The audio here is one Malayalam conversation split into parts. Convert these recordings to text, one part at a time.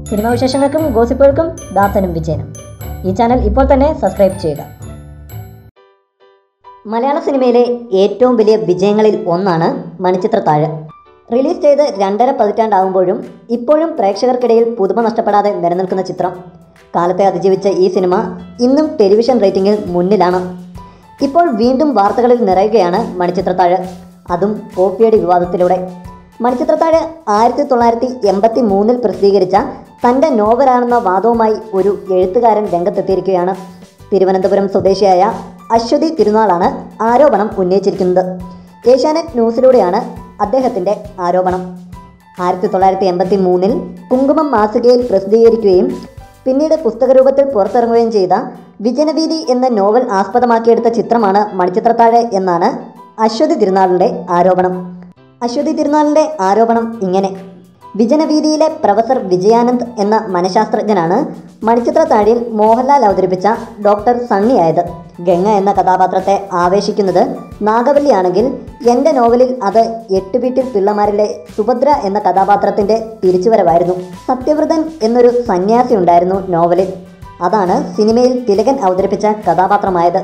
സിനിമാ വിശേഷങ്ങൾക്കും ഗോസിപ്പുകൾക്കും ദാസനും വിജയനും. ഈ ചാനൽ ഇപ്പോൾ തന്നെ സബ്സ്ക്രൈബ് ചെയ്യുക. മലയാള സിനിമയിലെ ഏറ്റവും വലിയ വിജയങ്ങളിൽ ഒന്നാണ് മണിച്ചിത്രത്താഴ്. റിലീസ് ചെയ്ത് 2.5 പതിറ്റാണ്ടാകുമ്പോഴും ഇപ്പോഴും പ്രേക്ഷകർക്കിടയിൽ പുതുമ നഷ്ടപ്പെടാതെ നിലനിൽക്കുന്ന ചിത്രം. കാലത്തെ അതിജീവിച്ച ഈ സിനിമ ഇന്നും ടെലിവിഷൻ റേറ്റിംഗിൽ മുന്നിലാണ്. ഇപ്പോൾ വീണ്ടും വാർത്തകളിൽ നിറയുകയാണ് മണിച്ചിത്രത്താഴ്, അതും കോപ്പിയടി വിവാദത്തിലൂടെ. മണിച്ചിത്രത്താഴ് 1983 പ്രസിദ്ധീകരിച്ച തൻ്റെ നോവലാണെന്ന വാദവുമായി ഒരു എഴുത്തുകാരൻ രംഗത്തെത്തിയിരിക്കുകയാണ്. തിരുവനന്തപുരം സ്വദേശിയായ അശ്വതി തിരുനാളാണ് ആരോപണം ഉന്നയിച്ചിരിക്കുന്നത്. ഏഷ്യാനെറ്റ് ന്യൂസിലൂടെയാണ് അദ്ദേഹത്തിൻ്റെ ആരോപണം. 1983 കുങ്കുമം മാസികയിൽ പ്രസിദ്ധീകരിക്കുകയും പിന്നീട് പുസ്തകരൂപത്തിൽ പുറത്തിറങ്ങുകയും ചെയ്ത വിജനവീഥി എന്ന നോവൽ ആസ്പദമാക്കിയെടുത്ത ചിത്രമാണ് മണിച്ചിത്രത്താഴ് എന്നാണ് അശ്വതി തിരുനാളിൻ്റെ ആരോപണം. അശ്വതി തിരുനാളിൻ്റെ ആരോപണം ഇങ്ങനെ: വിജനവീഥിയിലെ പ്രൊഫസർ വിജയാനന്ദ് എന്ന മനഃശാസ്ത്രജ്ഞനാണ് മണിച്ചിത്രത്താഴിൽ മോഹൻലാൽ അവതരിപ്പിച്ച ഡോക്ടർ സണ്ണിയായത്. ഗംഗ എന്ന കഥാപാത്രത്തെ ആവേശിക്കുന്നത് നാഗവല്ലിയാണെങ്കിൽ എൻ്റെ നോവലിൽ അത് 8 വീട്ടിൽ പിള്ളമാരിലെ സുഭദ്ര എന്ന കഥാപാത്രത്തിൻ്റെ തിരിച്ചുവരവായിരുന്നു. സത്യവ്രതൻ എന്നൊരു സന്യാസി ഉണ്ടായിരുന്നു നോവലിൽ. അതാണ് സിനിമയിൽ തിലകൻ അവതരിപ്പിച്ച കഥാപാത്രമായത്.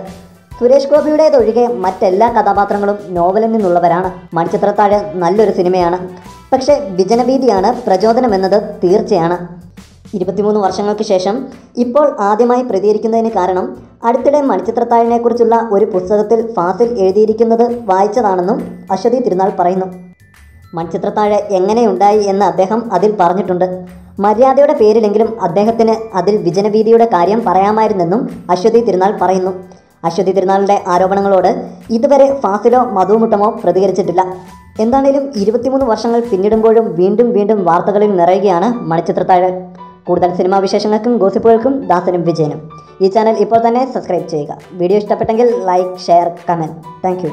സുരേഷ് ഗോപിയുടേതൊഴികെ മറ്റെല്ലാ കഥാപാത്രങ്ങളും നോവലിൽ നിന്നുള്ളവരാണ്. മണിച്ചിത്രത്താഴ് നല്ലൊരു സിനിമയാണ്, പക്ഷേ വിജനവീഥിയാണ് പ്രചോദനമെന്നത് തീർച്ചയാണ്. 23 വർഷങ്ങൾക്ക് ശേഷം ഇപ്പോൾ ആദ്യമായി പ്രതികരിക്കുന്നതിന് കാരണം അടുത്തിടെ മണിച്ചിത്രത്താഴിനെക്കുറിച്ചുള്ള ഒരു പുസ്തകത്തിൽ ഫാസിൽ എഴുതിയിരിക്കുന്നത് വായിച്ചതാണെന്നും അശ്വതി തിരുനാൾ പറയുന്നു. മണിച്ചിത്രത്താഴ് എങ്ങനെയുണ്ടായി എന്ന് അദ്ദേഹം അതിൽ പറഞ്ഞിട്ടുണ്ട്. മര്യാദയുടെ പേരിലെങ്കിലും അദ്ദേഹത്തിന് അതിൽ വിജനവീഥിയുടെ കാര്യം പറയാമായിരുന്നെന്നും അശ്വതി തിരുനാൾ പറയുന്നു. അശ്വതി തിരുനാളിൻ്റെ ആരോപണങ്ങളോട് ഇതുവരെ ഫാസിലോ മധുമുട്ടമോ പ്രതികരിച്ചിട്ടില്ല. എന്താണേലും 23 വർഷങ്ങൾ പിന്നിടുമ്പോഴും വീണ്ടും വാർത്തകളിൽ നിറയുകയാണ് മണിച്ചിത്രത്താഴ്. കൂടുതൽ സിനിമാ വിശേഷങ്ങൾക്കും ഗോസിപ്പുകൾക്കും ദാസനും വിജയനും. ഈ ചാനൽ ഇപ്പോൾ തന്നെ സബ്സ്ക്രൈബ് ചെയ്യുക. വീഡിയോ ഇഷ്ടപ്പെട്ടെങ്കിൽ ലൈക്ക്, ഷെയർ, കമൻറ്റ്. താങ്ക്